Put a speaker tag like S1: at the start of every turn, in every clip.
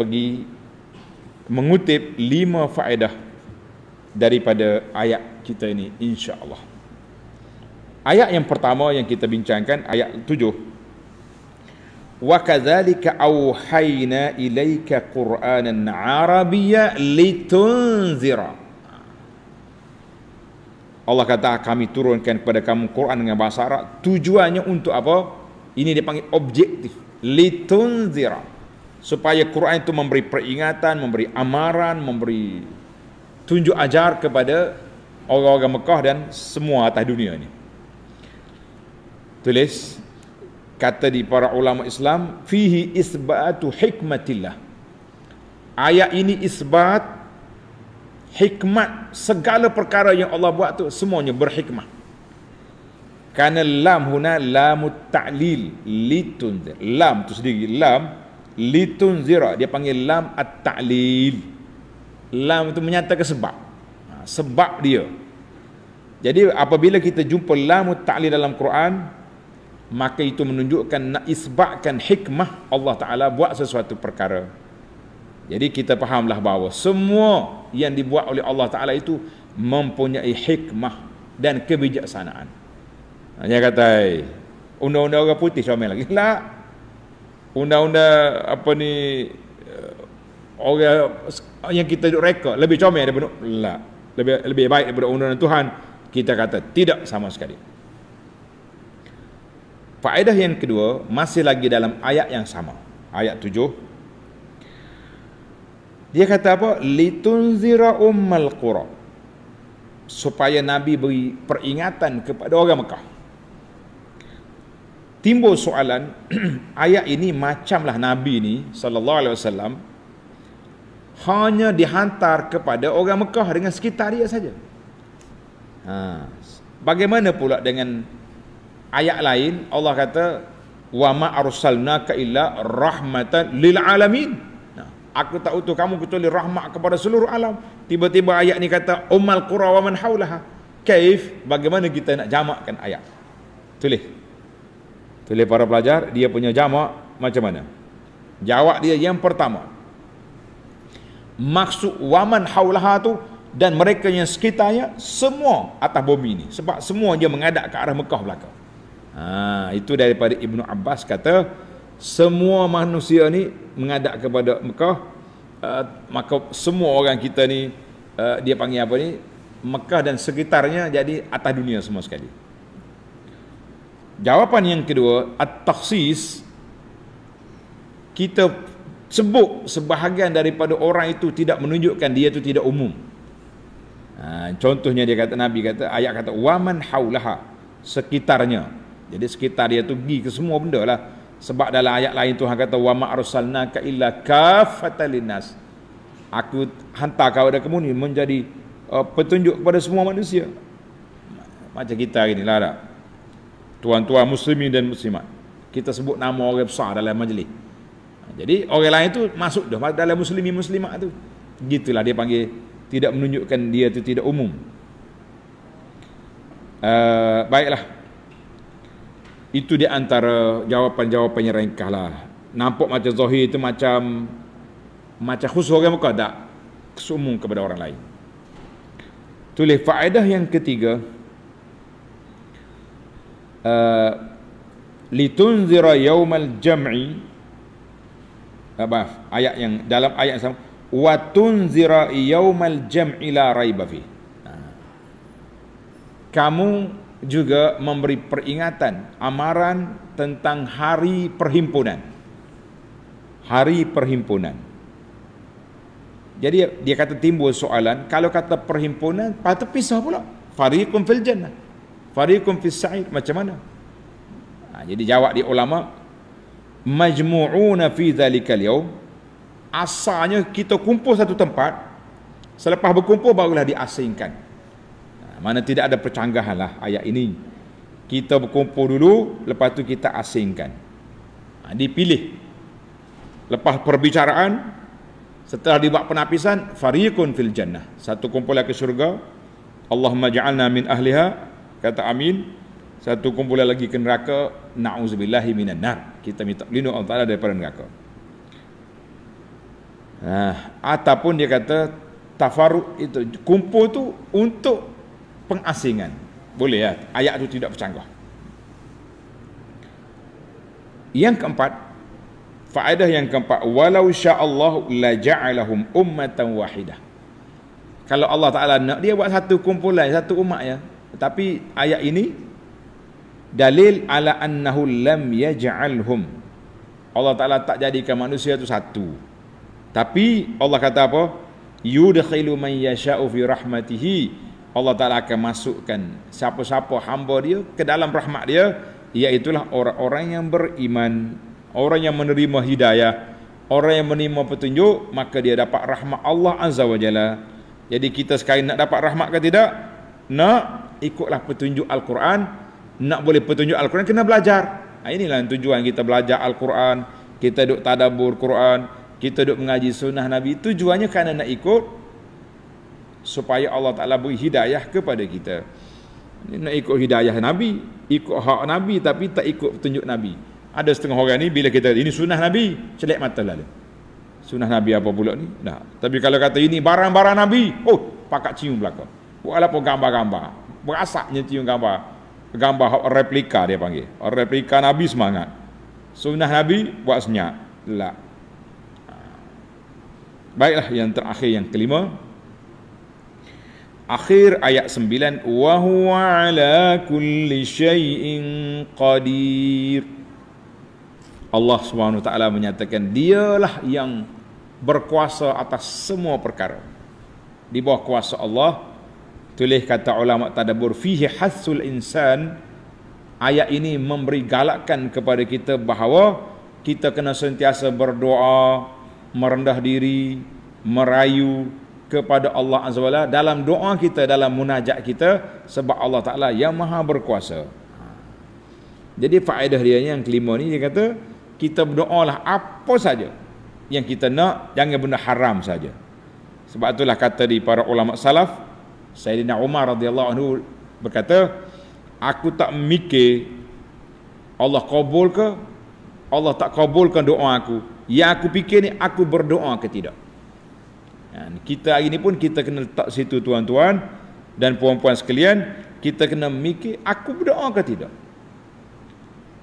S1: bagi mengutip 5 faedah daripada ayat kita ini, insya-Allah. Ayat yang pertama yang kita bincangkan, ayat 7. Wa kadzalika auhayna ilaika Qur'anan Arabiyya litunzira. Allah kata, kami turunkan kepada kamu Quran dengan bahasa Arab. Tujuannya untuk apa? Ini dipanggil objektif. Litunzira. Supaya Quran itu memberi peringatan, memberi amaran, memberi tunjuk ajar kepada orang-orang Mekah dan semua atas dunia ini. Tulis, kata di para ulama Islam, fihi isbatu hikmatillah. Ayat ini isbat hikmat, segala perkara yang Allah buat tu semuanya berhikmah. Karena lam huna lamut ta'lil litunzir. Lam tu sendiri, lam litunzira, dia panggil lam at-ta'lil. Lam itu menyatakan sebab. Sebab dia. Jadi apabila kita jumpa lamut ta'lil dalam Quran, maka itu menunjukkan nak isbatkan hikmah Allah Ta'ala buat sesuatu perkara. Jadi kita fahamlah bahawa semua yang dibuat oleh Allah Ta'ala itu mempunyai hikmah dan kebijaksanaan. Dia kata, undang-undang orang putih comel lagi. Lah, undang-undang apa ni, orang yang kita duk reka lebih comel daripada, lah, lebih baik daripada undang-undang Tuhan. Kita kata tidak sama sekali. Faedah yang kedua, masih lagi dalam ayat yang sama, ayat 7. Dia kata apa? Litunzira ummal qura. Supaya Nabi beri peringatan kepada orang Mekah. Timbul soalan, ayat ini macamlah Nabi ni sallallahu alaihi wasallam hanya dihantar kepada orang Mekah dengan sekitar dia saja. Bagaimana pula dengan ayat lain? Allah kata, wa ma arsalnaka illa rahmatan lil alamin. Aku tak utus kamu kecuali rahmat kepada seluruh alam. Tiba-tiba ayat ni kata ummal qura wa man haulaha. Kaif? Bagaimana kita nak jamakkan ayat? Tulis para pelajar, dia punya jamak macam mana? Jawab dia yang pertama, maksud waman haulaha tu dan mereka yang sekitarnya semua atas bumi ni, sebab semua dia menghadap ke arah Mekah belakang. Itu daripada Ibnu Abbas kata semua manusia ni menghadap kepada Mekah, maka semua orang kita ni dia panggil apa ni, Mekah dan sekitarnya jadi atas dunia semua sekali. Jawapan yang kedua, at-takhsis, kita sebut sebahagian daripada orang itu tidak menunjukkan dia itu tidak umum. Contohnya dia kata, Nabi kata, ayat kata waman haulaha, sekitarnya. Jadi sekitar dia tu pergi ke semua benda lah. Sebab dalam ayat lain Tuhan kata wa ma arsalnaka illa kaffatan linnas. Aku hantar kau kepada kamu ni menjadi petunjuk kepada semua manusia. Macam kita hari ni lah tak? Tuan-tuan muslimin dan muslimat, kita sebut nama orang besar dalam majlis. Jadi orang lain tu masuk dah dalam muslimin muslimat tu. Gitulah dia panggil tidak menunjukkan dia tu tidak umum. Baiklah. Itu di antara jawapan-jawapan yang ringkas lah. Nampak macam zahir itu macam khusus orang Mekah, tak umum kepada orang lain. Tulis faedah yang ketiga, litunzira yaumal jam'i, ayat yang dalam ayat yang sama, wa tunzira yaumal jam'i la raiba fi. Kamu juga memberi peringatan, amaran tentang hari perhimpunan. Hari perhimpunan. Jadi dia kata timbul soalan, kalau kata perhimpunan, patut pisah pula. Fariqun fil jannah, fariqun fis sa'ir, macam mana? Jadi jawab di ulama, majmu'una fi dzalikal yaum, asalnya kita kumpul satu tempat, selepas berkumpul barulah diasingkan. Mana tidak ada percanggahan lah ayat ini. Kita berkumpul dulu, lepas tu kita asingkan. Dipilih. Lepas perbicaraan, setelah dibuat penapisan, fariqun fil jannah, satu kumpulan ke syurga. Allahumma ja'alna min ahliha, kata amin. Satu kumpulan lagi ke neraka, na'udzubillahi minan nar, kita minta pelindung Allah Ta'ala daripada neraka. Ataupun dia kata tafarruq itu kumpul tu untuk pengasingan. Boleh ya, ayat tu tidak bercanggah. Yang keempat, faedah yang keempat, walau sya'allahu la ja'alahum ummatan wahidah. Kalau Allah Ta'ala nak, dia buat satu kumpulan, satu umat ya. Tapi ayat ini dalil ala annahu lam yaj'alhum. Allah Ta'ala tak jadikan manusia tu satu. Tapi Allah kata apa? Yudkhilu man yasha'u fi rahmatihi. Allah Ta'ala akan masukkan siapa-siapa hamba dia ke dalam rahmat dia, iaitulah orang-orang yang beriman, orang yang menerima hidayah, orang yang menerima petunjuk, maka dia dapat rahmat Allah Azza wa Jalla. Jadi kita sekarang nak dapat rahmat ke tidak? Nak, ikutlah petunjuk Al-Quran. Nak boleh petunjuk Al-Quran, kena belajar. Inilah tujuan kita belajar Al-Quran, kita duk tadabbur Quran, kita duk mengaji sunnah Nabi. Tujuannya kerana nak ikut supaya Allah Ta'ala beri hidayah kepada kita. Nak ikut hidayah Nabi, ikut hak Nabi, tapi tak ikut petunjuk Nabi. Ada setengah orang ni bila kita ini sunnah Nabi, celak mata lalu. Sunnah Nabi apa pula ni? Nah, tapi kalau kata ini barang-barang Nabi, oh, pakat cium belakang. Buat apa gambar-gambar? Berasapnya cium gambar. Gambar hak replika dia panggil. Replika Nabi semangat. Sunnah Nabi buat senyap. Tak. Baiklah, yang terakhir, yang kelima. Akhir ayat 9, wa huwa ala kulli syai'in qadir. Allah Subhanahu wa taala menyatakan dialah yang berkuasa atas semua perkara. Di bawah kuasa Allah, tulis kata ulama tadabbur, fihi hasul insan. Ayat ini memberi galakan kepada kita bahawa kita kena sentiasa berdoa, merendah diri, merayu kepada Allah Azza wa Jalla dalam doa kita, dalam munajat kita, sebab Allah Ta'ala yang maha berkuasa. Jadi faedah dia yang kelima ni, dia kata kita berdoalah apa saja yang kita nak, jangan benda haram saja. Sebab itulah kata di para ulama salaf, Sayyidina Umar radhiyallahu anhu berkata, aku tak mikir Allah kabul ke, Allah tak kabulkan doa aku. Yang aku fikir ni, aku berdoa ke tidak. Kita hari ni pun kita kena letak situ, tuan-tuan dan puan-puan sekalian. Kita kena mikir, aku berdoa ke tidak.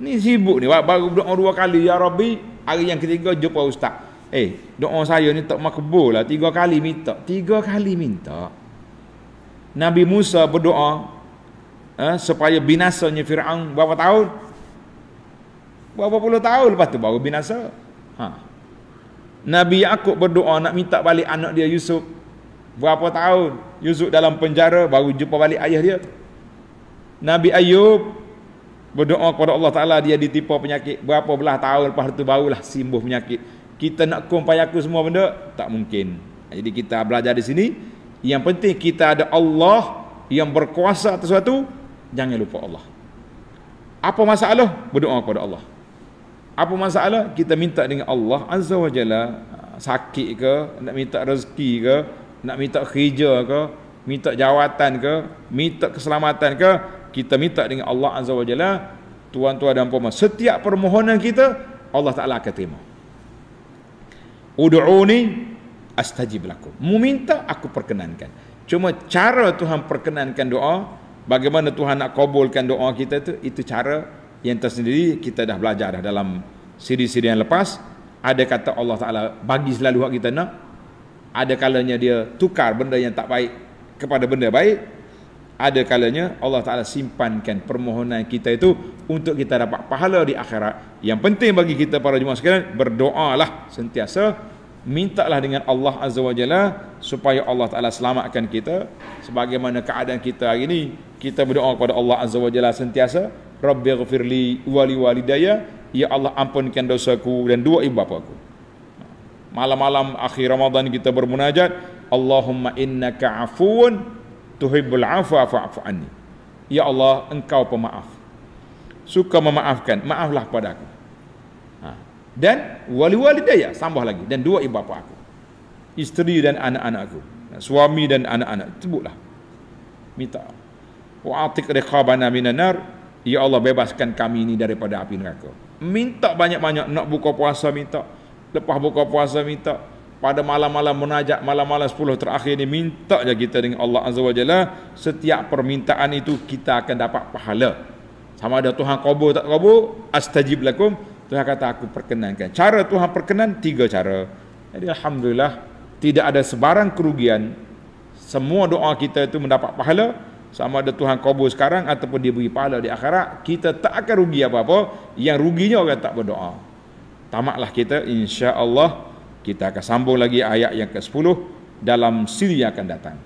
S1: Ni sibuk ni, baru berdoa 2 kali, ya Rabbi. Hari yang ketiga jumpa ustaz, doa saya ni tak makbul lah, 3 kali minta. 3 kali minta. Nabi Musa berdoa supaya binasanya Fir'aun berapa tahun? Berapa puluh tahun lepas tu baru binasa. Nabi Yaqub berdoa nak minta balik anak dia Yusuf. Berapa tahun Yusuf dalam penjara, baru jumpa balik ayah dia. Nabi Ayub berdoa kepada Allah Ta'ala, dia ditimpa penyakit. Berapa belah tahun lepas tu barulah sembuh penyakit. Kita nak kumpayaku semua benda, tak mungkin. Jadi kita belajar di sini, yang penting kita ada Allah yang berkuasa atas sesuatu, jangan lupa Allah. Apa masalah? Berdoa kepada Allah. Apa masalah? Kita minta dengan Allah Azza wa Jalla. Sakit ke, nak minta rezeki ke, nak minta kerja ke, minta jawatan ke, minta keselamatan ke, kita minta dengan Allah Azza wa Jalla. Tuan-tuan dan puan-puan, setiap permohonan kita Allah Ta'ala akan terima. Ud'uni astajib lakum. Mu minta, aku perkenankan. Cuma cara Tuhan perkenankan doa, bagaimana Tuhan nak kabulkan doa kita tu, itu cara yang tersendiri. Kita dah belajar dah dalam siri-siri yang lepas. Ada kata Allah Ta'ala bagi selalu hak kita nak, ada kalanya dia tukar benda yang tak baik kepada benda baik, ada kalanya Allah Ta'ala simpankan permohonan kita itu untuk kita dapat pahala di akhirat. Yang penting bagi kita para jemaah sekalian, berdoalah sentiasa, mintalah dengan Allah Azza wa Jalla supaya Allah Ta'ala selamatkan kita. Sebagaimana keadaan kita hari ini, kita berdoa kepada Allah Azza wa Jalla sentiasa, Rabbighfirli wali walidayya, ya Allah ampunkan dosaku dan 2 ibu bapaku. Malam-malam akhir Ramadan kita bermunajat, Allahumma innaka afuun tuhibbul afwa fa'fu anni. Ya Allah, engkau pemaaf, suka memaafkan, maaflah padaku. Dan wali walidayya, tambah lagi, dan 2 ibu bapa aku, isteri dan anak-anakku, suami dan anak-anak, sebutlah, minta. Wa atiq riqabana minan nar, ya Allah bebaskan kami ini daripada api neraka. Minta banyak-banyak, nak buka puasa minta, lepas buka puasa minta, pada malam-malam munajat, malam-malam 10 terakhir ni, minta je kita dengan Allah Azza wa Jalla. Setiap permintaan itu kita akan dapat pahala. Sama ada Tuhan kabul tak kabul, astajib lakum, Tuhan kata aku perkenankan. Cara Tuhan perkenan 3 cara. Jadi alhamdulillah tidak ada sebarang kerugian. Semua doa kita itu mendapat pahala. Sama ada Tuhan kabul sekarang ataupun dia beri pahala di akhirat, kita tak akan rugi apa-apa. Yang ruginya orang tak berdoa. Tamatlah kita, insya-Allah. Kita akan sambung lagi ayat yang ke-10 dalam siri yang akan datang.